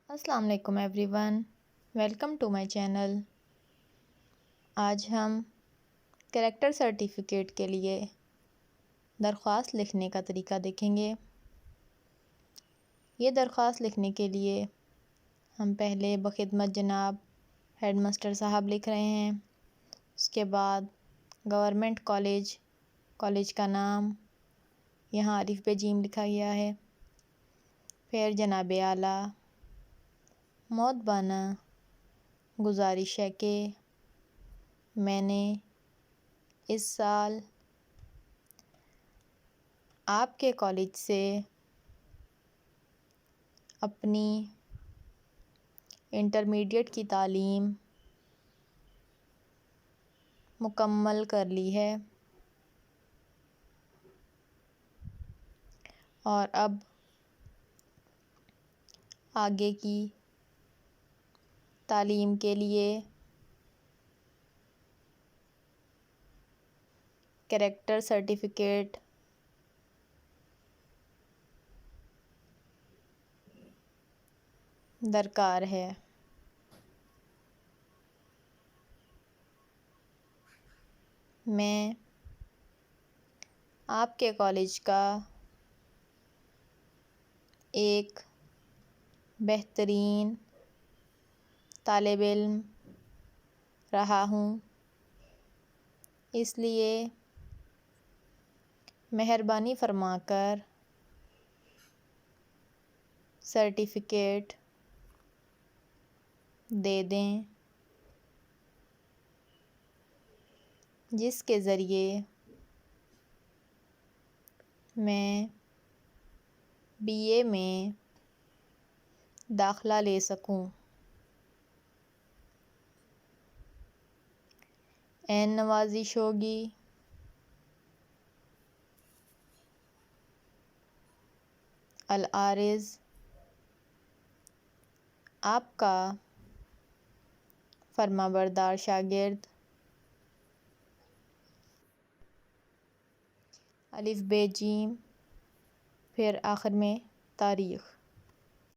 السلام علیکم everyone, welcome to my channel. آج ہم کریکٹر سرٹیفکیٹ کے لیے درخواست لکھنے کا طریقہ دیکھیں گے۔ یہ درخواست لکھنے کے لیے ہم پہلے بخدمت جناب ہیڈ ماسٹر صاحب لکھ رہے ہیں، اس کے بعد گورنمنٹ کالج کا نام، یہاں الف ب ج لکھا گیا ہے، پھر جناب اعلیٰ مؤدبانہ گزارش ہے کہ میں نے اس سال آپ کے کالج سے اپنی انٹرمیڈیٹ کی تعلیم مکمل کر لی ہے اور اب آگے کی تعلیم کے لیے کریکٹر سرٹیفکیٹ درکار ہے۔ میں آپ کے کالج کا ایک بہترین طالب علم رہا ہوں، اس لیے مہربانی فرما کر سرٹیفکیٹ دے دیں، جس کے ذریعے میں BA میں داخلہ لے سکوں۔ عین نوازش ہوگی العارض آپ کا فرمانبردار شاگرد، الف ب ج، پھر آخر میں تاریخ۔